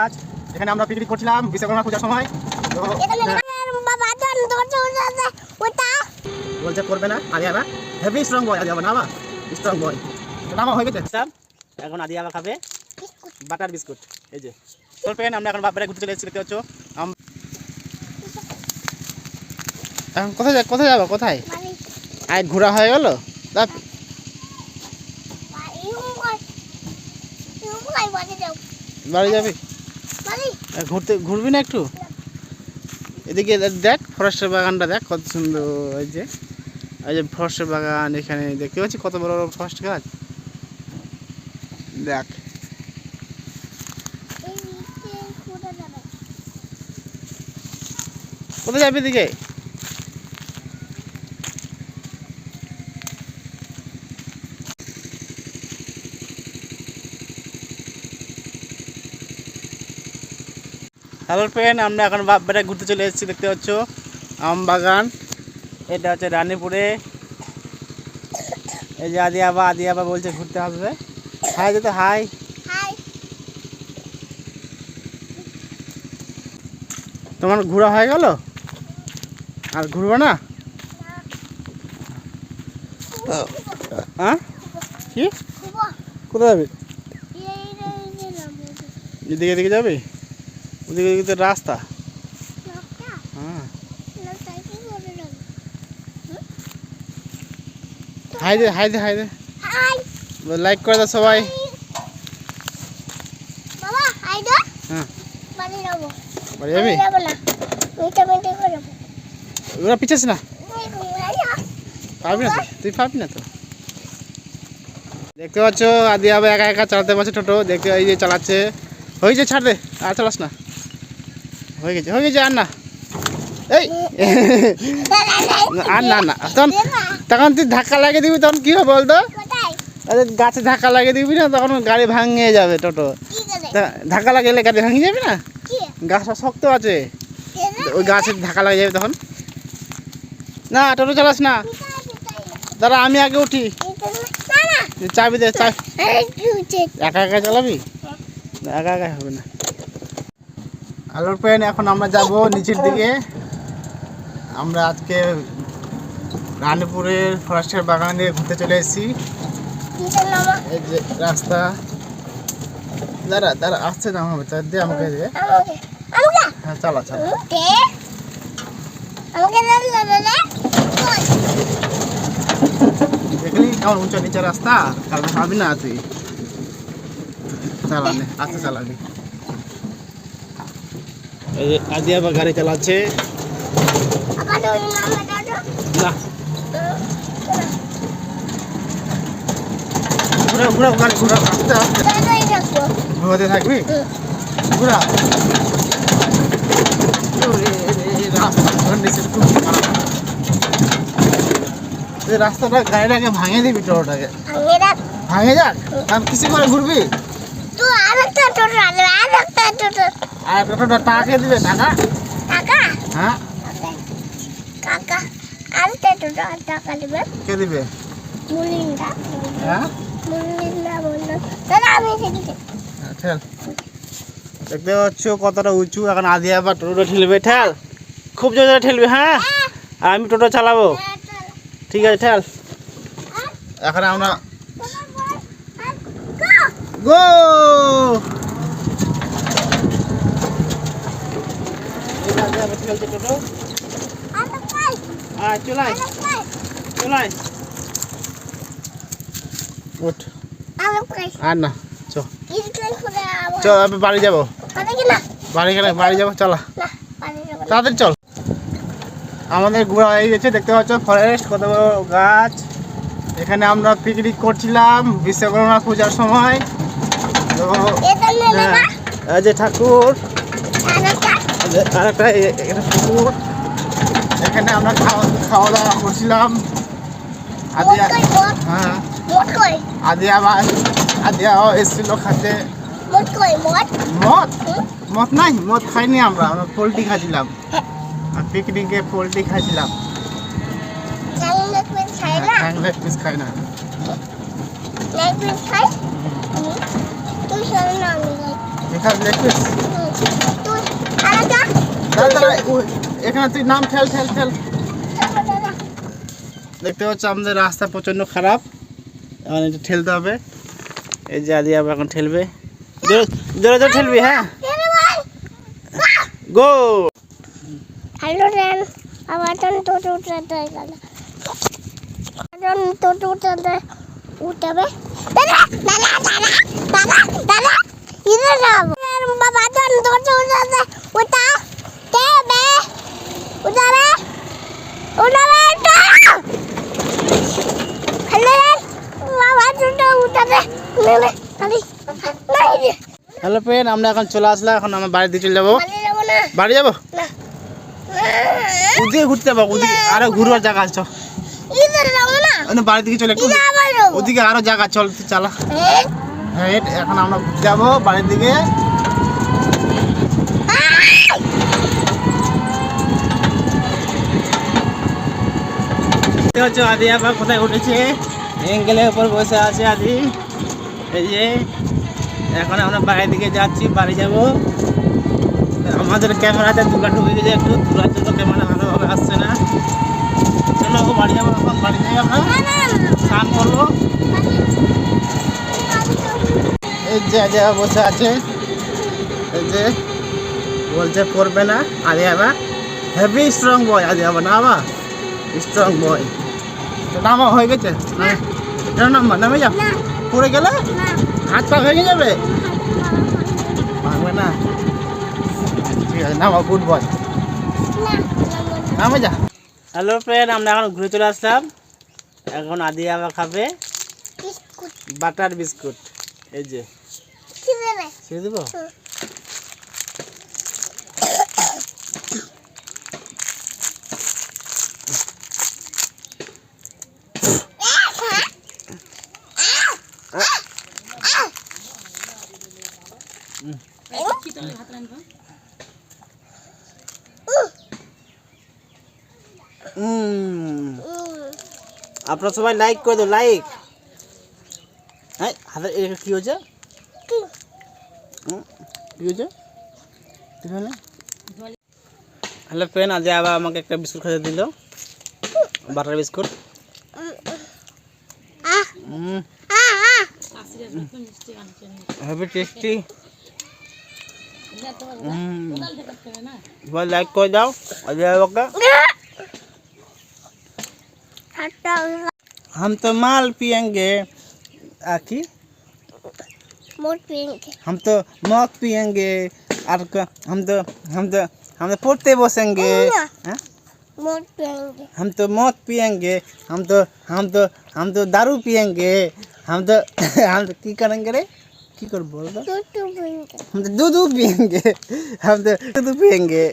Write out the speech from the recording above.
আজ এখানে আমরা পিকনিক করছিলাম বিশ্বকর্মা পূজার সময়। তো বলছে করবে না আদি আবা হেভি স্ট্রং বয়, আদি আবা না বা স্ট্রং বয়। তো নামা হয়ে গেছে এখন আদি আবা খাবে বাটার বিস্কুট। এই যে তোর পেন আমরা এখন বাপরে ঘুরতে চলে এসেছি, দেখতে পাচ্ছ। এখন কোথায় যাবো কোথায়? আয় ঘোরা হয়ে গেল বাড়ি যাবি ঘুরবি না একটু? এদিকে দেখ ফরেস্টের বাগানটা দেখ কত সুন্দর। এই যে ফরেস্টের বাগান, এখানে দেখতে পাচ্ছি কত বড় বড় ফরেস্ট গাছ। দেখ কোথায় যাবি এদিকে? হ্যালো ফ্রেন্ড, আমরা এখন বাপবেটা ঘুরতে চলে এসেছি, দেখতে পাচ্ছ আম বাগান। এটা হচ্ছে রানীপুরে। এই যে আদি আবা বলছে ঘুরতে আসবে। হাই যেতে হাই। তোমার ঘোরা হয়ে গেল আর ঘুরবে না? হ্যাঁ কি কোথায় যাবি? এদিকে এদিকে যাবি? ওদিকে ওদিকে তো রাস্তা। হ্যাঁ হাই দে হাই দে হাই দে, লাইক করে দাও সবাই। হ্যাঁ বাড়ি যাবি? ওরা পিছাস না, পারবি না তুই পারবি না তো। দেখতে পাচ্ছ আদি আবার একা একা চালাতে পারছে টোটো। দেখতে এই যে চালাচ্ছে। হয়েছে ছাড় দে, আর চালাস না। হয়ে গেছে আর না। এই আর না না তখন তুই ধাক্কা লাগিয়ে দিবি, তখন কি হবে বলতো? গাছে ধাক্কা লাগিয়ে দিবি না, তখন গাড়ি ভাঙিয়ে যাবে টোটো। ধাক্কা লাগিয়ে গাড়ি ভাঙিয়ে যাবে না, গাছটা শক্ত আছে, ওই গাছে ধাক্কা লাগিয়ে যাবে তখন। না টোটো চালাস না, দাঁড়া আমি আগে উঠি। চাবি দে, একা একা চালাবি? একা একা হবে না। আলোর পেন এখন আমরা যাব নিচের দিকে। আমরা আজকে রানীপুরের ফরেস্টের বাগান দিয়ে ঘুরতে চলে এসেছি। এই যে রাস্তা, দাঁড়া আসছে না হবে তার দিয়ে আমাকে দিয়ে। হ্যাঁ চালা দেখলি কেমন উঁচু নিচে রাস্তা, কারণ ভাবি না তুই চালানে আস্তে চালাবি। এই যে আদি আবার গাড়ি চালাচ্ছে না, ঘুরা গাড়ি ঘুরা আস্তে আস্তে ঘুরাতে থাকবি। ঘুরা রাস্তাটা গাড়িটাকে ভাঙে দিবি, টোটোটাকে ভাঙে যাক। আমি কিছু করে ঘুরবি আর টোটোটা টাকা দিবে। টাকা হ্যাঁ কে দিবে? হ্যাঁ দেখতে পাচ্ছ কতটা উঁচু। এখন আদি আবার টোটো ঠেলবে, ঠেল খুব জোরে ঠেলবে। হ্যাঁ আর আমি টোটো চালাবো, ঠিক আছে ঠেল। এখন আমরা গো ঠেলছে টোটো। চলাই উঠ আর না চ আমি বাড়ি যাবো, বাড়ি যাবো চলা তাড়াতাড়ি চল। আমাদের ঘোরা হয়ে গেছে, দেখতে পাচ্ছ ফরেস্ট কত বড় গাছ। এখানে আমরা পিকনিক করছিলাম বিশ্বকর্মা পূজার সময়। তো এই যে ঠাকুর আর একটা ঠাকুর, এখানে আমরা খাওয়া দাওয়া করছিলাম। হ্যাঁ আদি আবার এসেছিল খাতে। মদ নাই, মদ খাইনি আমরা পোলট্রি খাইছিলাম। পিকনিকে পোলট্রি খাইছিলাম, লেগ পিস খাই না। এখানে লেগ পিস তুই আলাদা দাঁড়া এখানে তুই নাম ঠেল ঠেল ঠেল। দেখতে পাচ্ছ আমাদের রাস্তা প্রচণ্ড খারাপ, এখন একটু ঠেলতে হবে। এই যে আদি আবার এখন ঠেলবে, জোরে জোরে ঠেলবি। হ্যাঁ গো। হ্যালো রেন আবার টোটো উঠাতে গেল টোটো উঠাবে দাদা দাদা দাদা দাদা দাদা ইধর যাব বাবা টোটো উঠাতে উঠা দেবে উঠাবে উঠাবে হ্যালো রেন বাবা টোটো উঠাবে নেলে আরে নাই হ্যালো ফ্রেন্ড, আমরা এখন চলে আসলাম। এখন আমরা বাড়ির দিকে চলে যাবো। বাড়ি যাবো না ওদিকে ঘুরতে যাবো, ওদিকে আরো ঘুরবার জায়গা আছে। চল ইধর যাবো না বাড়ির দিকে চলে, একটু ওদিকে আরো জায়গা, চল তুই চালা। হ্যাঁ এখন আমরা ঘুরতে যাবো বাড়ির দিকে। আদি আবার কোথায় উঠেছে, অ্যাঙ্গেলের উপর বসে আছে আদি। এই যে এখন আমরা বাইরের দিকে যাচ্ছি, বাড়ি যাব। আমাদের ক্যামেরাতে দুটো ঢুকে গেছে, একটু দূরের জন্য ক্যামেরা ভালোভাবে আসছে না। চলো বাড়ি যাবো, এখন বাড়ি যাই আমরা স্নান করবো। এই যে আদি আবার বসে আছে, এই যে বলছে পড়বে না আদি আবার। হেভি স্ট্রং বয় আদি আবার, না আবার স্ট্রং বয়। নামা হয়ে গেছে, নামা নামে যা, পড়ে গেলে হাত পা ভেঙে যাবে, ভাঙবে না। ঠিক আছে নামা, গুড বয়, নামে যা। হ্যালো ফ্রেন্ড, আমরা এখন ঘুরে চলে আসলাম। এখন আদি আবার খাবে বাটার বিস্কুট। এই যে ছেড়ে দেবো। আপনারা সবাই লাইক করে দাও, লাইক। হ্যাঁ হাতে এটা কি হয়েছে, কি হয়েছে? হ্যালো ফ্রেন্ড, আজ আবার আমাকে একটা বিস্কুট খেতে দিল, বাটার বিস্কুট। Heavy tasty. সবাই লাইক করে দাও আজ আবাকে। हम तो माल पियेंगे आखी, हम तो मौत पियेंगे, और हम तो पोते बसेंगे। हम तो मौत पियेंगे, हम तो दारू पियेंगे, हम तो की करेंगे रे, की कर बोल दो, हम तो दूध पियेंगे, हम तो दूध पियेंगे।